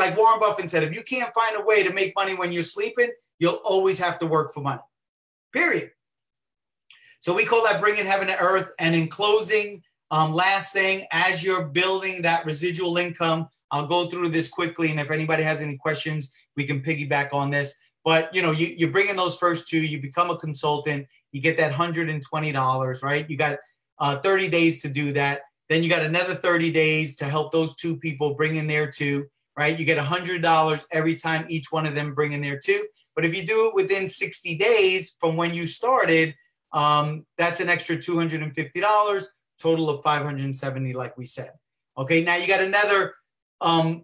like Warren Buffett said, if you can't find a way to make money when you're sleeping, you'll always have to work for money, period. So we call that bringing heaven to earth. And in closing, last thing, as you're building that residual income, I'll go through this quickly. And if anybody has any questions, we can piggyback on this. But, you know, you bring in those first two, you become a consultant, you get that $120, right? You got 30 days to do that. Then you got another 30 days to help those two people bring in their two, right? You get $100 every time each one of them bring in their two. But if you do it within 60 days from when you started, that's an extra $250, total of $570, like we said. Okay, now you got another,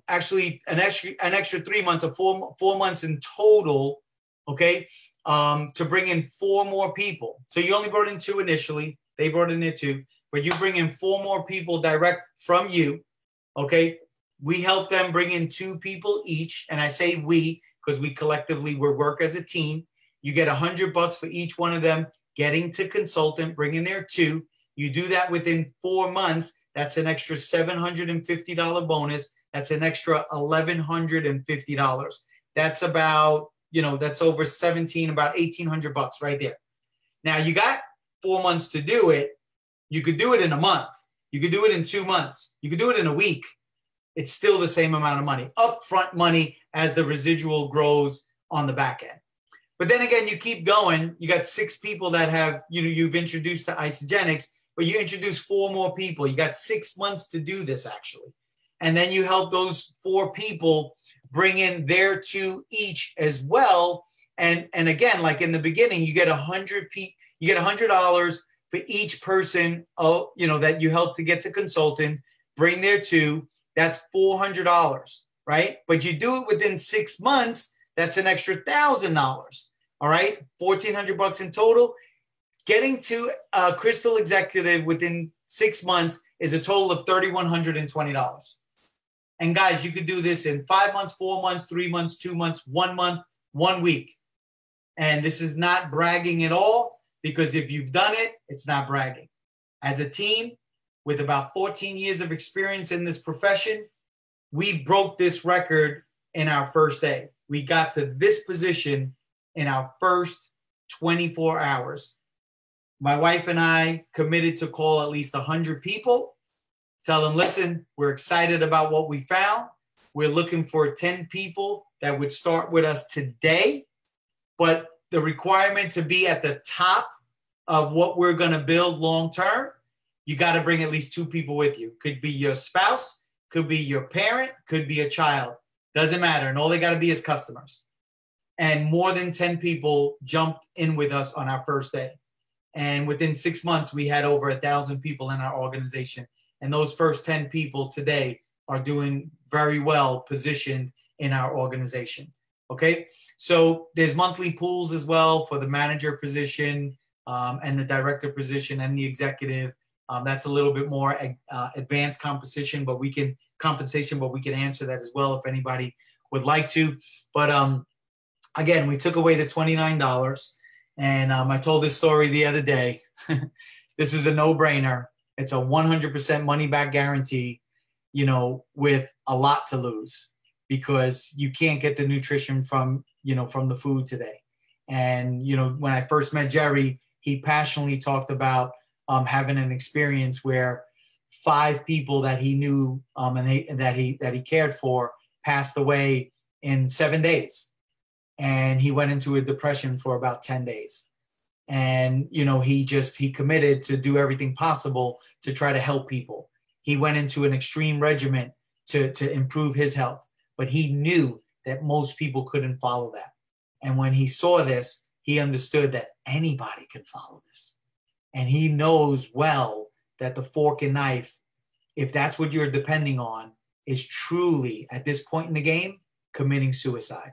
actually an extra 3 months, of four months in total, okay, to bring in 4 more people. So you only brought in 2 initially. They brought in their 2, but you bring in 4 more people direct from you, okay? We help them bring in 2 people each, and I say we because we collectively work as a team. You get $100 for each one of them getting to consultant, bringing their 2. You do that within 4 months. That's an extra $750 bonus. That's an extra $1,150. That's about, you know, that's over about $1,800 right there. Now you got 4 months to do it. You could do it in a month. You could do it in 2 months. You could do it in a week. It's still the same amount of money, upfront money, as the residual grows on the back end. But then again, you keep going. You got 6 people that have, you know, you've introduced to Isogenics, but you introduce 4 more people. You got 6 months to do this actually. And then you help those 4 people bring in their 2 each as well. And again, like in the beginning, you get $100 for each person, you know, that you help to get to consultant, bring their 2. That's $400, right? But you do it within 6 months. That's an extra $1,000. All right, $1,400 in total. Getting to a Crystal Executive within 6 months is a total of $3,120. And guys, you could do this in 5 months, 4 months, 3 months, 2 months, 1 month, 1 week. And this is not bragging at all, because if you've done it, it's not bragging. As a team with about 14 years of experience in this profession, we broke this record in our first day. We got to this position in our first 24 hours. My wife and I committed to call at least 100 people, tell them, listen, we're excited about what we found. We're looking for 10 people that would start with us today. But the requirement to be at the top of what we're going to build long term, you got to bring at least 2 people with you. Could be your spouse, could be your parent, could be a child. Doesn't matter. And all they got to be is customers. And more than 10 people jumped in with us on our first day. And within 6 months, we had over 1,000 people in our organization. And those first 10 people today are doing very well positioned in our organization. Okay. So there's monthly pools as well for the manager position and the director position and the executive. That's a little bit more advanced compensation, but we can answer that as well if anybody would like to. But again, we took away the $29, and I told this story the other day. This is a no-brainer. It's a 100% money-back guarantee, you know, with a lot to lose, because you can't get the nutrition from the food today. And, you know, when I first met Jerry, he passionately talked about having an experience where 5 people that he knew and that he cared for passed away in 7 days. And he went into a depression for about 10 days. And, you know, he committed to do everything possible to try to help people. He went into an extreme regimen to improve his health, but he knew that most people couldn't follow that. And when he saw this, he understood that anybody can follow this. And he knows well that the fork and knife, if that's what you're depending on, is truly, at this point in the game, committing suicide.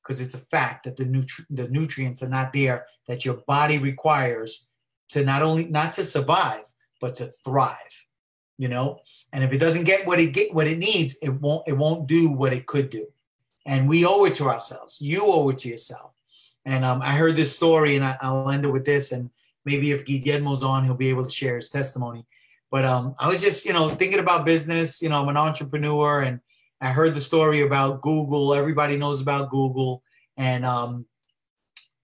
Because it's a fact that the nutrients are not there that your body requires to not to survive, but to thrive, you know? And if it doesn't get what it needs, it won't do what it could do. And we owe it to ourselves. You owe it to yourself. And I heard this story, and I'll end it with this, and maybe if Guillermo's on, he'll be able to share his testimony. But I was just, you know, thinking about business. You know, I'm an entrepreneur, and I heard the story about Google. Everybody knows about Google. And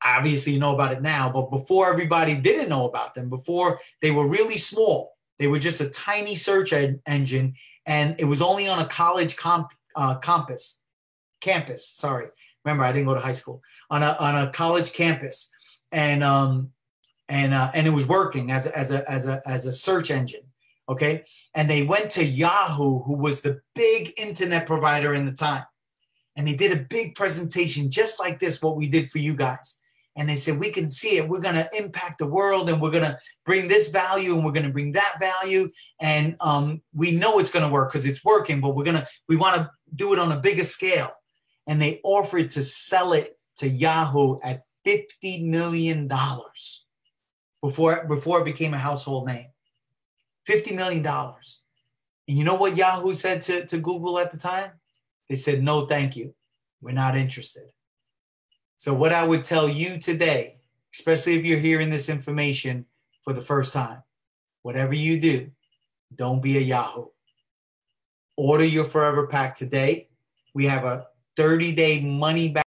obviously you know about it now. But before everybody didn't know about them, before they were really small, they were just a tiny search engine. And it was only on a college campus. Sorry. Remember, I didn't go to high school. On a college campus. And it was working as a search engine. Okay. And they went to Yahoo, who was the big internet provider in the time. And they did a big presentation just like this, what we did for you guys. And they said, we can see it. We're going to impact the world, and we're going to bring this value, and we're going to bring that value. And we know it's going to work because it's working, but we want to do it on a bigger scale. And they offered to sell it to Yahoo at $50 million before it became a household name. $50 million. And you know what Yahoo said to Google at the time? They said, no, thank you. We're not interested. So what I would tell you today, especially if you're hearing this information for the first time, whatever you do, don't be a Yahoo. Order your Forever Pack today. We have a 30-day money back